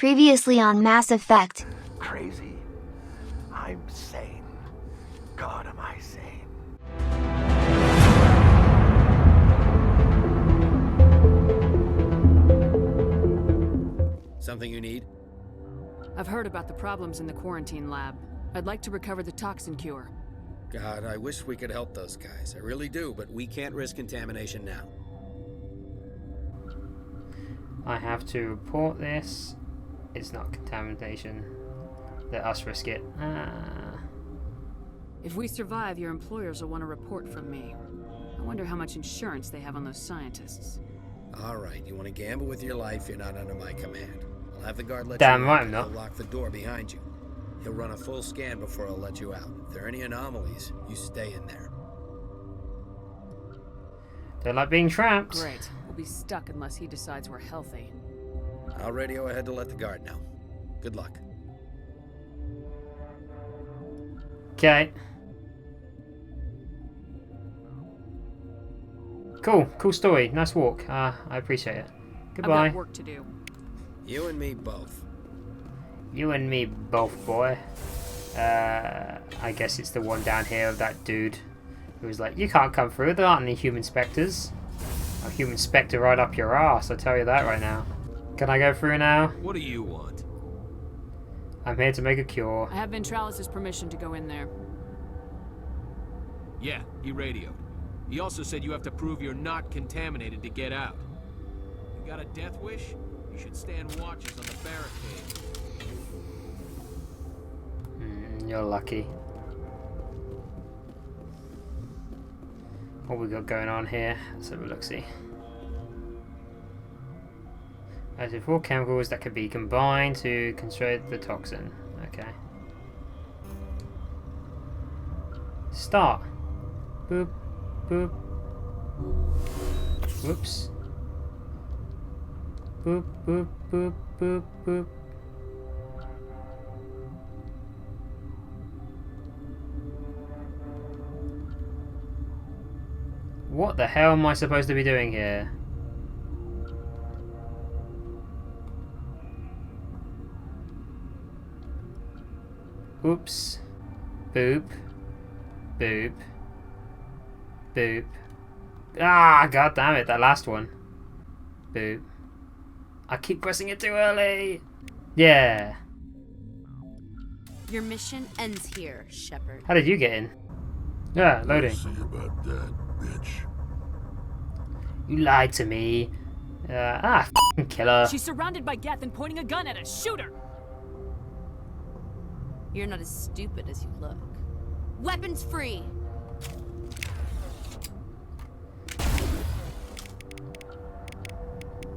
Previously on Mass Effect. Crazy. I'm sane. God, am I sane. Something you need? I've heard about the problems in the quarantine lab. I'd like to recover the toxin cure. God, I wish we could help those guys. I really do, but we can't risk contamination now. I have to report this. It's not contamination. Let us risk it. If we survive, your employers will want a report from me. I wonder how much insurance they have on those scientists. All right, you want to gamble with your life, you're not under my command. I'll have the guard let Damn you right out, I'm and not. he'll lock the door behind you. He'll run a full scan before I'll let you out. If there are any anomalies, you stay in there. Don't like being trapped. Great. We'll be stuck unless he decides we're healthy. I'll radio ahead to let the guard know. Good luck. Okay. Cool story. Nice walk. I appreciate it. Goodbye. I've got work to do. You and me both. You and me both, boy. I guess it's the one down here of that dude who was like, you can't come through, there aren't any human specters. A human specter right up your ass, I tell you that right now. Can I go through now? What do you want? I'm here to make a cure. I have Ventralis' permission to go in there. Yeah, he radioed. He also said you have to prove you're not contaminated to get out. You got a death wish? You should stand watches on the barricade. You're lucky. What we got going on here? Let's have a look-see. As with four chemicals that can be combined to concentrate the toxin. Okay. Start. Boop. Boop. Whoops. Boop, boop, boop, boop, boop. What the hell am I supposed to be doing here? Oops. Boop. Boop. Boop. Ah, god damn it, that last one. Boop. I keep pressing it too early. Yeah. Your mission ends here, Shepard. How did you get in? Yeah, loading. See about that, bitch. You lied to me. F***ing killer. She's surrounded by Geth and pointing a gun at us. Shoot her! You're not as stupid as you look. Weapons free!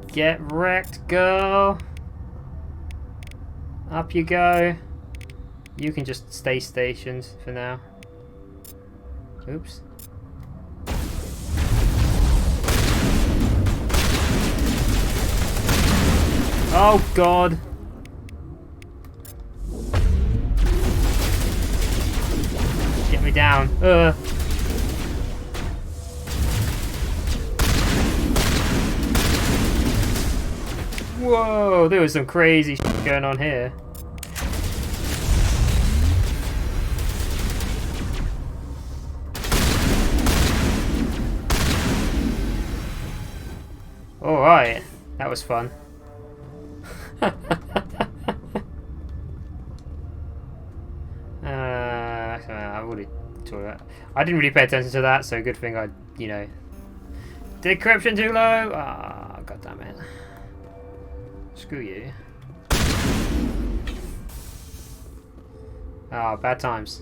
Get wrecked, girl. Up you go. You can just stay stationed for now. Oops. Oh god. Get me down. Whoa, there was some crazy shit going on here. Alright, that was fun. I already talked about. I didn't really pay attention to that, so good thing I, you know, decryption too low. Ah, god damn it. Screw you. Ah, bad times.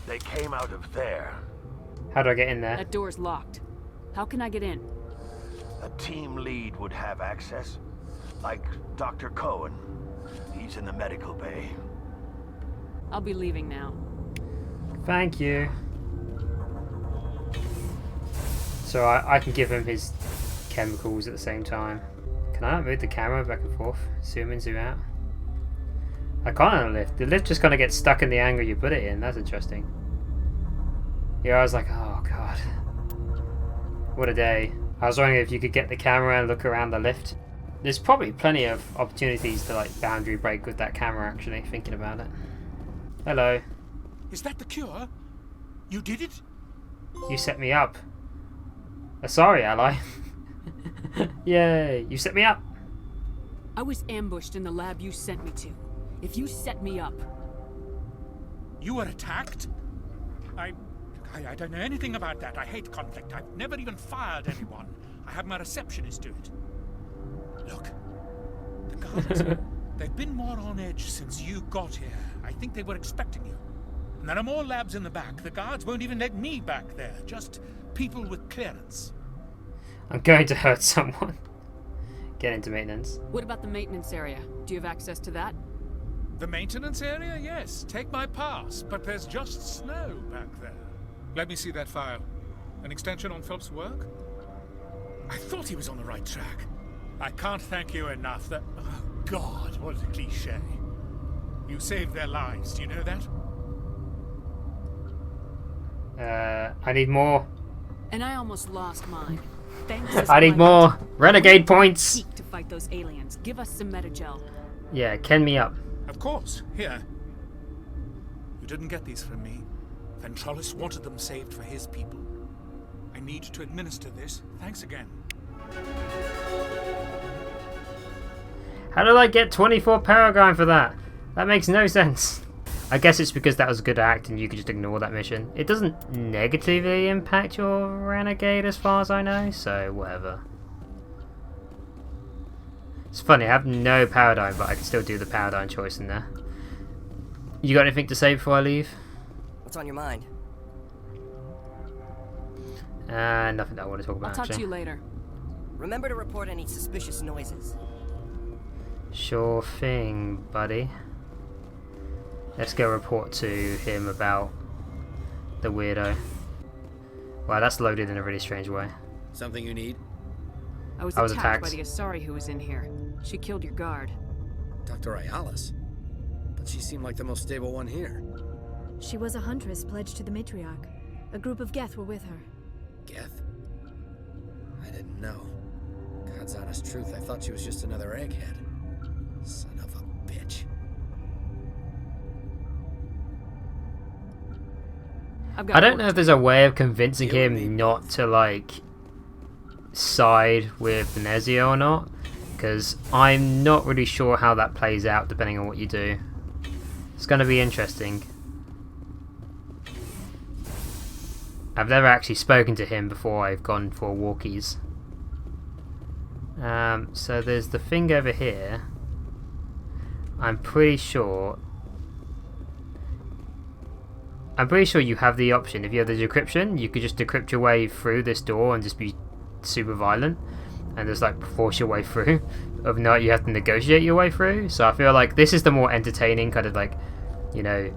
They came out of there. How do I get in there? That door's locked. How can I get in? A team lead would have access. Like Dr. Cohen. He's in the medical bay. I'll be leaving now. Thank you. So I can give him his chemicals at the same time. Can I not move the camera back and forth? Zoom in, zoom out? I can't on the lift. The lift just kind of gets stuck in the angle you put it in. That's interesting. Yeah, I was like, oh god. What a day. I was wondering if you could get the camera and look around the lift. There's probably plenty of opportunities to like boundary break with that camera, actually, thinking about it. Hello. Is that the cure? You did it? You set me up. Sorry, ally. Yay, you set me up. I was ambushed in the lab you sent me to. If you set me up... You were attacked? I don't know anything about that. I hate conflict. I've never even fired anyone. I have my receptionist do it. Look, the guards, they've been more on edge since you got here. I think they were expecting you. And there are more labs in the back. The guards won't even let me back there. Just people with clearance. I'm going to hurt someone. Get into maintenance. What about the maintenance area? Do you have access to that? The maintenance area? Yes. Take my pass. But there's just snow back there. Let me see that file. An extension on Phelps' work? I thought he was on the right track. I can't thank you enough that... Oh, God, what a cliché. You saved their lives, do you know that? I need more. And I almost lost mine. Thanks. I need more renegade points. To fight those aliens. Give us some metagel. Yeah, ken me up. Of course. Here. You didn't get these from me. Ventrolis wanted them saved for his people. I need to administer this. Thanks again. How did I get 24 paragon for that? That makes no sense. I guess it's because that was a good act and you could just ignore that mission. It doesn't negatively impact your renegade as far as I know, so whatever. It's funny, I have no paradigm, but I can still do the paradigm choice in there. You got anything to say before I leave? What's on your mind? Nothing that I want to talk about. I'll talk actually. to you later. Remember to report any suspicious noises. Sure thing, buddy. Let's go report to him about the weirdo. Wow, that's loaded in a really strange way. Something you need? I was attacked by the Asari who was in here. She killed your guard. Dr. Ayalis? But she seemed like the most stable one here. She was a huntress pledged to the matriarch. A group of Geth were with her. Geth? I didn't know. God's honest truth, I thought she was just another egghead. Son of a bitch. I don't know if there's a way of convincing him not to, like, side with Venezia or not, because I'm not really sure how that plays out depending on what you do. It's going to be interesting. I've never actually spoken to him before I've gone for walkies. So there's the thing over here. I'm pretty sure you have the option. If you have the decryption, you could just decrypt your way through this door and just be super violent and just like force your way through. If not, you have to negotiate your way through. So I feel like this is the more entertaining kind of, like, you know,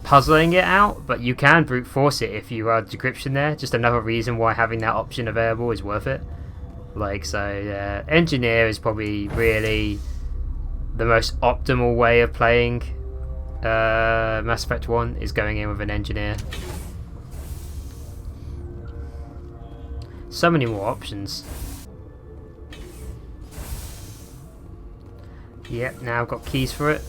puzzling it out, but you can brute force it if you are decryption there. Just another reason why having that option available is worth it. Like, so yeah, engineer is probably really the most optimal way of playing Mass Effect 1, is going in with an engineer. So many more options. Yep, now I've got keys for it.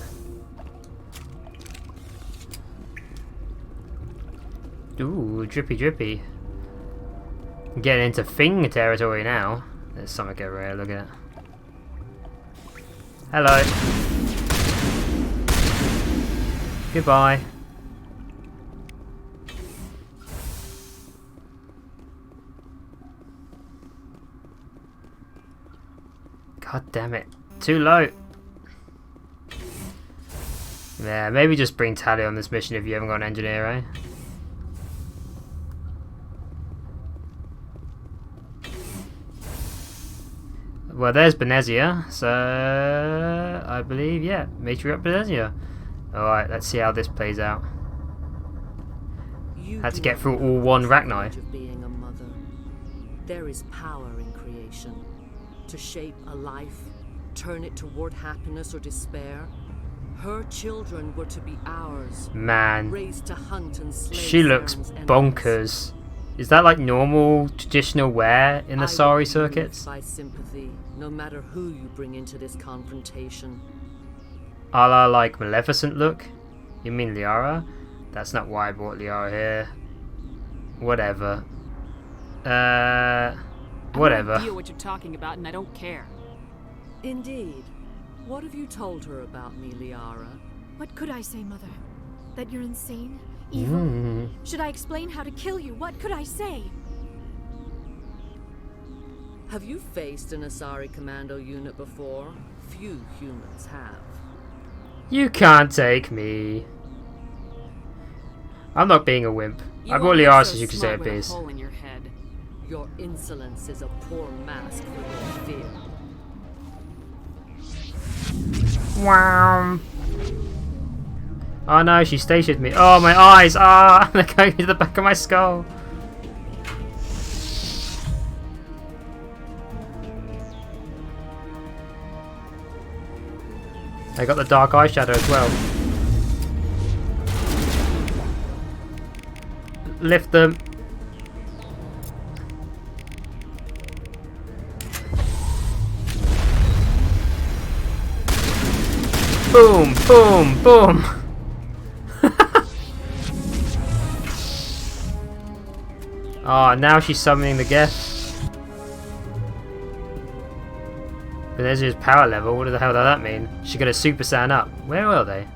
Ooh, drippy drippy. Getting into thing territory now. There's something over here, look at it. Hello. Goodbye. God damn it. Too low. Yeah, maybe just bring Tally on this mission if you haven't got an engineer, eh? Well, there's Benezia, so I believe, yeah, matriarch Benezia. Alright, let's see how this plays out. Had to get through all one Rachni. Of being a mother. There is power in creation. To shape a life, turn it toward happiness or despair. Her children were to be ours. Man, raised to hunt and slay she looks Saren's enemies. bonkers. Is that like normal traditional wear in the Sari circuits? By sympathy, no matter who you bring into this confrontation. A la like Maleficent look? You mean Liara? That's not why I brought Liara here. Whatever. I Whatever. have no idea what you're talking about, and I don't care. Indeed. What have you told her about me, Liara? What could I say, Mother? That you're insane? Evil? Should I explain how to kill you? What could I say? Have you faced an Asari commando unit before? Few humans have. You can't take me. I'm not being a wimp. I brought Liara so you can say a piece. Hole in your head. Your insolence is a poor mask for your fear. Wow. Oh no, she stationed me. Oh, my eyes! Ah, they're going to the back of my skull. I got the dark eye shadow as well. Lift them. Boom, boom, boom. Oh, now she's summoning the Geth. But there's his power level. What the hell does that mean? She's gonna Super Saiyan up. Where are they?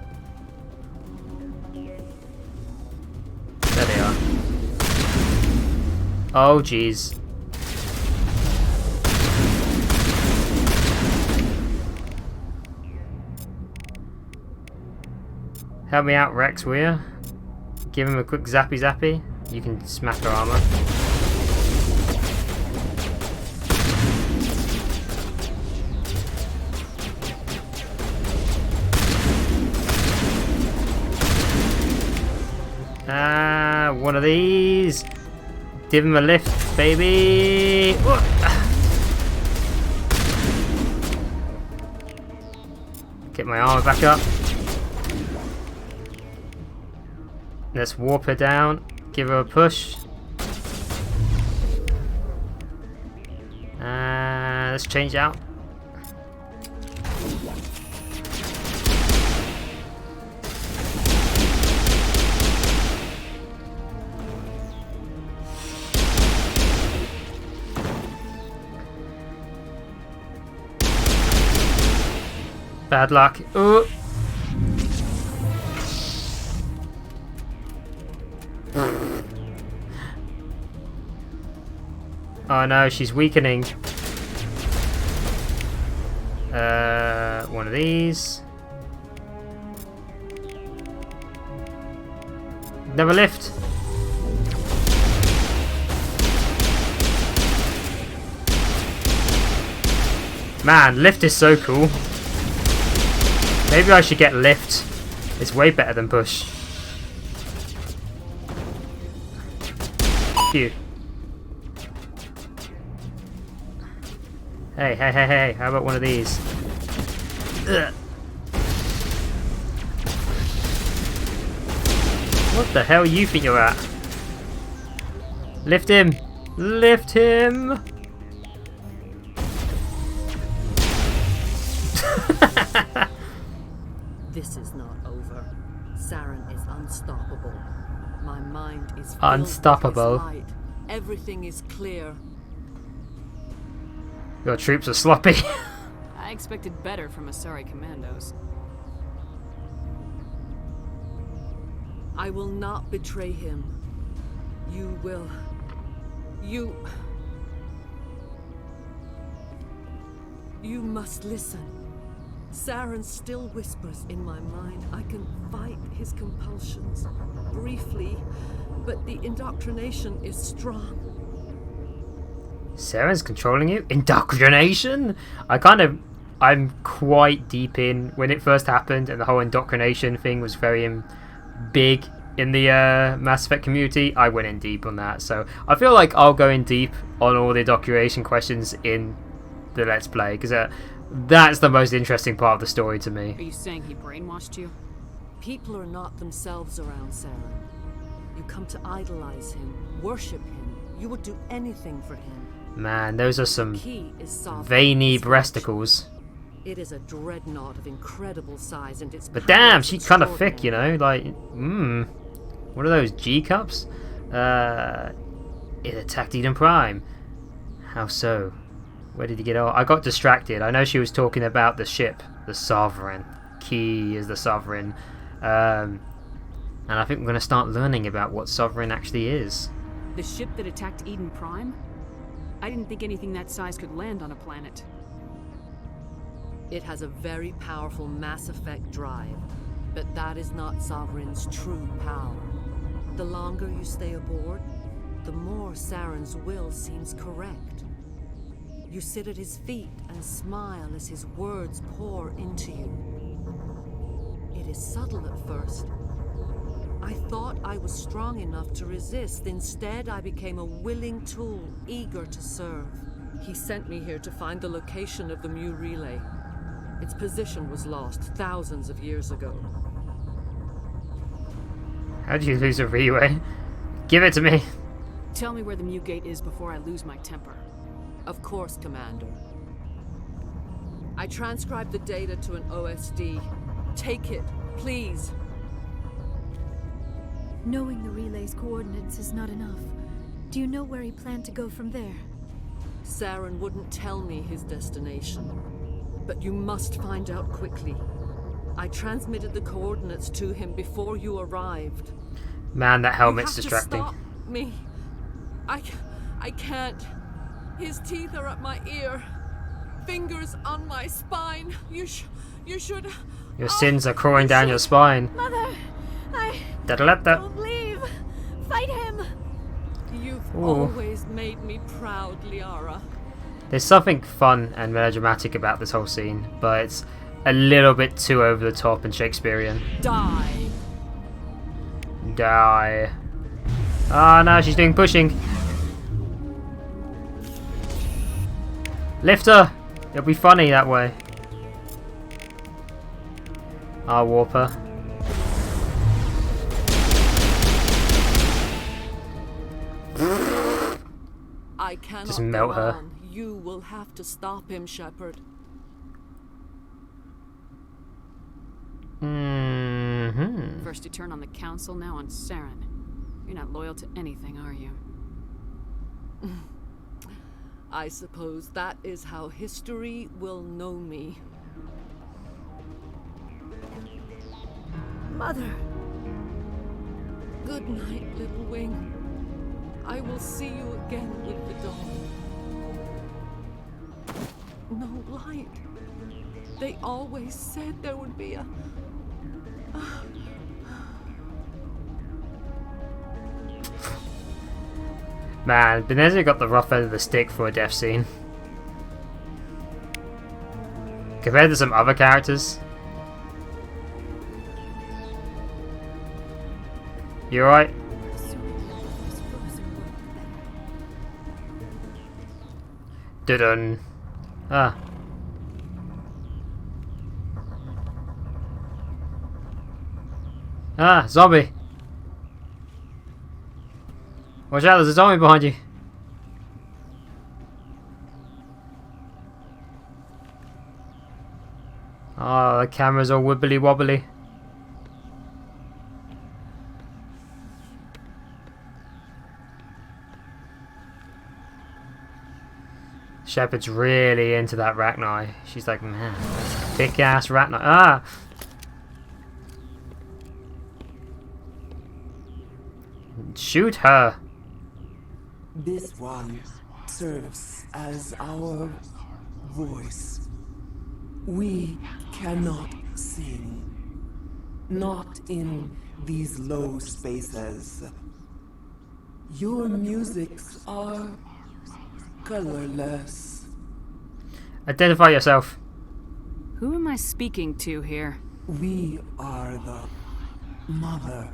There they are. Oh, jeez. Help me out, Rex, will ya? Give him a quick zappy zappy. You can smack her armor. Ah, one of these. Give him a lift, baby. Get my armor back up. Let's warp her down. Give her a push. Let's change out. Bad luck. Ooh. Oh no, she's weakening. One of these. Never lift. Man, lift is so cool. Maybe I should get lift. It's way better than push. Phew. Hey, hey, hey, hey, how about one of these? Ugh. What the hell you think you're at? Lift him! Lift him! This is not over. Saren is unstoppable. My mind is filled Unstoppable. with his light. Everything is clear. Your troops are sloppy. I expected better from Asari commandos. I will not betray him. You will. You must listen. Saren still whispers in my mind. I can fight his compulsions briefly, but the indoctrination is strong. Saren's controlling you? Indoctrination? I'm quite deep in when it first happened, and the whole indoctrination thing was very big in the Mass Effect community. I went in deep on that, so I feel like I'll go in deep on all the indoctrination questions in the Let's Play, because that's the most interesting part of the story to me. Are you saying he brainwashed you? People are not themselves around Saren. You come to idolize him, worship him, You would do anything for him. Man, those are some Key is sovereign veiny destruction. breasticles. It is a dreadnought of incredible size, and its But power damn, is she's kind of thick, extraordinary. you know? Like, what are those, G cups? It attacked Eden Prime. How so? Where did he get off? I got distracted. I know she was talking about the ship, the Sovereign. Key is the Sovereign. And I think we're going to start learning about what Sovereign actually is. The ship that attacked Eden Prime? I didn't think anything that size could land on a planet. It has a very powerful mass effect drive, but that is not Sovereign's true power. The longer you stay aboard, the more Saren's will seems correct. You sit at his feet and smile as his words pour into you. It is subtle at first. I thought I was strong enough to resist. Instead, I became a willing tool, eager to serve. He sent me here to find the location of the Mu relay. Its position was lost thousands of years ago. How did you lose a relay? Give it to me. Tell me where the Mu Gate is before I lose my temper. Of course, Commander. I transcribed the data to an OSD. Take it, please. Knowing the relay's coordinates is not enough. Do you know where he planned to go from there? Saren wouldn't tell me his destination. But you must find out quickly. I transmitted the coordinates to him before you arrived. Man, that helmet's You have distracting. to stop me. I can't. His teeth are at my ear. Fingers on my spine. You should... Your sins are crawling down your spine. Mother! Da-da-da-da. Don't leave! Fight him! You've Ooh. always made me proud, Liara. There's something fun and melodramatic about this whole scene, but it's a little bit too over the top and Shakespearean. Die. Die. Ah, no, she's doing pushing. Lift her! It'll be funny that way. I'll warp her. I cannot Just melt go her. on. You will have to stop him, Shepard. First you turn on the Council, now on Saren. You're not loyal to anything, are you? I suppose that is how history will know me. Mother! Good night, little wing. I will see you again with the dawn. No light. They always said there would be a... Man, Benezia got the rough end of the stick for a death scene. Compared to some other characters. You alright? Dun. Ah. Ah, zombie. Watch out, there's a zombie behind you. Oh, the camera's all wibbly wobbly. Shepard's really into that Rachni. She's like, man, thick ass Rachni. Ah! Shoot her! This one serves as our voice. We cannot sing. Not in these low spaces. Your musics are colorless. Identify yourself. Who am I speaking to here? We are the mother.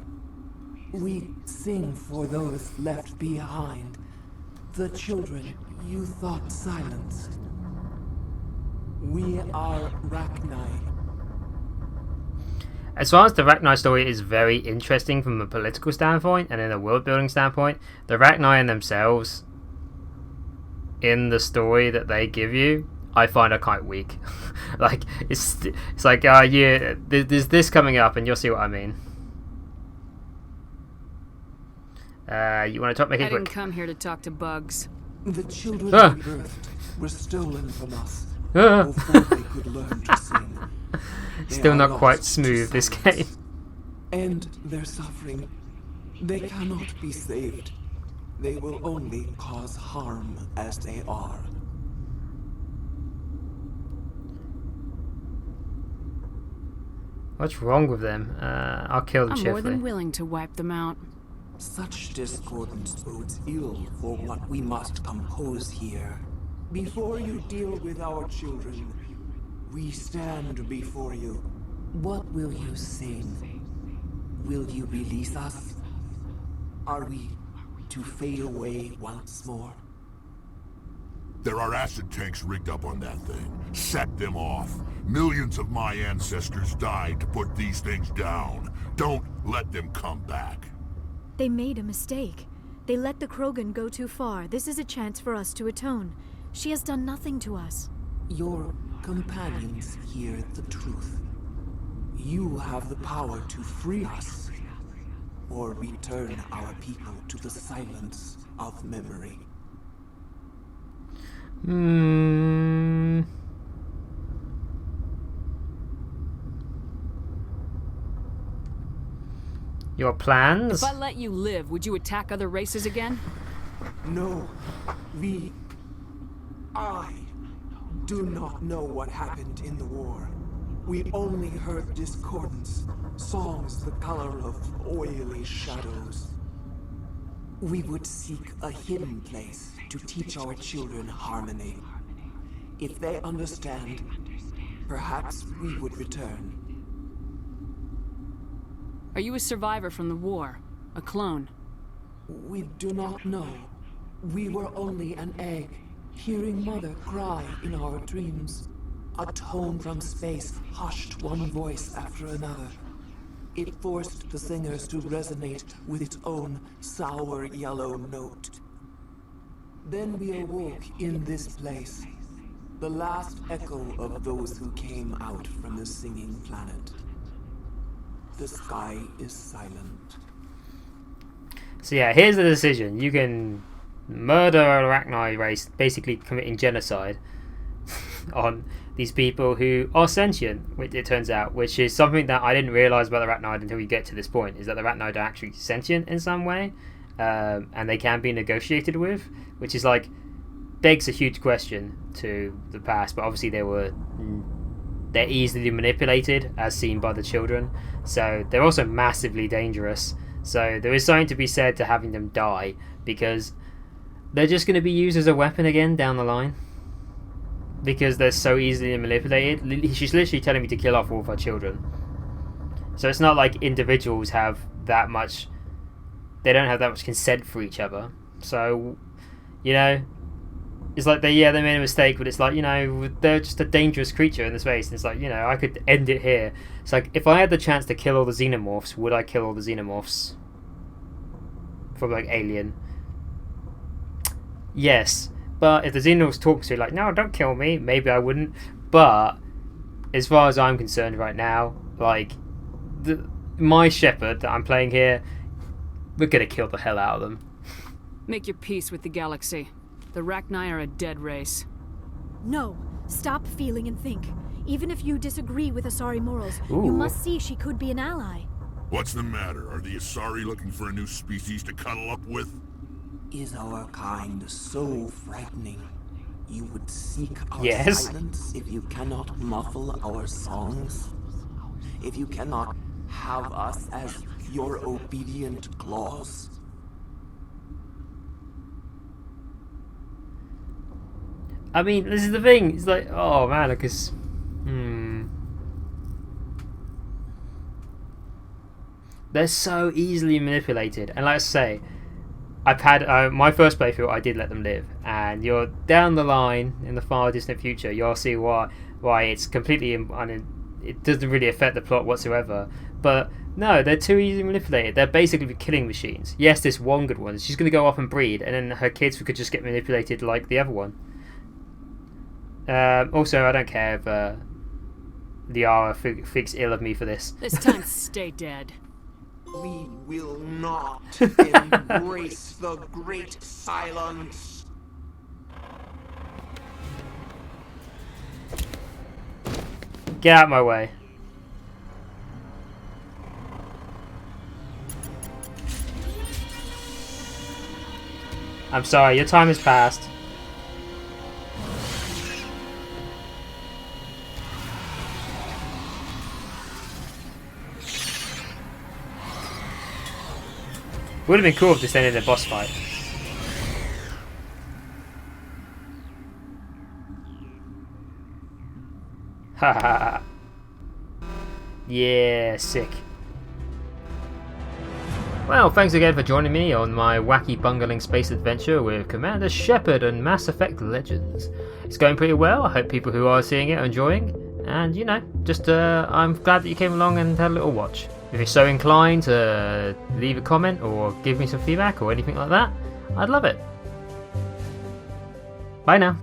We sing for those left behind. The children you thought silenced. We are Rachni. As far as the Rachni story is very interesting from a political standpoint and in a world building standpoint, the Rachni in themselves in the story that they give you, I find are quite weak. Like it's like yeah, there's this coming up, and you'll see what I mean. You want to talk? Make it I quick. didn't come here to talk to bugs. The children we birthed were stolen from us before they could learn to sing. Still not quite smooth, this game. And their suffering, they cannot be saved. They will only cause harm as they are. What's wrong with them? I'll kill them I'm cheerfully. more than willing to wipe them out. Such discordance bodes ill for what we must compose here. Before you deal with our children, we stand before you. What will you sing? Will you release us? Are we to fade away once more? There are acid tanks rigged up on that thing. Set them off. Millions of my ancestors died to put these things down. Don't let them come back. They made a mistake. They let the Krogan go too far. This is a chance for us to atone. She has done nothing to us. Your companions hear the truth. You have the power to free us, or return our people to the silence of memory. Your plans? If I let you live, would you attack other races again? No, I do not know what happened in the war. We only heard discordance, songs the color of oily shadows. We would seek a hidden place to teach our children harmony. If they understand, perhaps we would return. Are you a survivor from the war? A clone? We do not know. We were only an egg, hearing Mother cry in our dreams. A tone from space hushed one voice after another. It forced the singers to resonate with its own sour yellow note. Then we awoke in this place, the last echo of those who came out from the singing planet. The sky is silent. So yeah, here's the decision. You can murder an Arachni race, basically committing genocide on these people who are sentient, which it turns out, which is something that I didn't realise about the Arachnid until we get to this point, is that the Arachnid are actually sentient in some way, and they can be negotiated with, which is like, begs a huge question to the past, but obviously they're easily manipulated, as seen by the children, so they're also massively dangerous. So there is something to be said to having them die, because they're just going to be used as a weapon again down the line, because they're so easily manipulated. She's literally telling me to kill off all of her children, so it's not like individuals have that much, they don't have that much consent for each other. So, you know, it's like they made a mistake, but it's like, you know, they're just a dangerous creature in the space, and it's like, you know, I could end it here. It's like, if I had the chance to kill all the Xenomorphs, would I kill all the Xenomorphs from like Alien? Yes, but if the Xenomorphs talk to like, no, don't kill me, maybe I wouldn't. But as far as I'm concerned right now, like, my shepherd that I'm playing here, we're gonna kill the hell out of them. Make your peace with the galaxy. The Arachni are a dead race. No, stop feeling and think. Even if you disagree with Asari morals, Ooh. you must see she could be an ally. What's the matter? Are the Asari looking for a new species to cuddle up with? Is our kind so frightening? You would seek our Yes. silence if you cannot muffle our songs? If you cannot have us as your obedient claws? I mean, this is the thing. It's like, oh man, because they're so easily manipulated. And like I say, I've had my first playthrough. I did let them live, and you're down the line in the far distant future. You'll see why it's completely it doesn't really affect the plot whatsoever. But no, they're too easily manipulated. They're basically killing machines. Yes, this one good one. She's going to go off and breed, and then her kids could just get manipulated like the other one. Also, I don't care if Liara thinks ill of me for this. This time, stay dead. We will not embrace the great silence. Get out of my way. I'm sorry, your time has passed. Would have been cool if this ended in a boss fight. Haha. Yeah, sick. Well, thanks again for joining me on my wacky bungling space adventure with Commander Shepard and Mass Effect Legends. It's going pretty well. I hope people who are seeing it are enjoying. And, you know, just I'm glad that you came along and had a little watch. If you're so inclined to leave a comment or give me some feedback or anything like that, I'd love it. Bye now.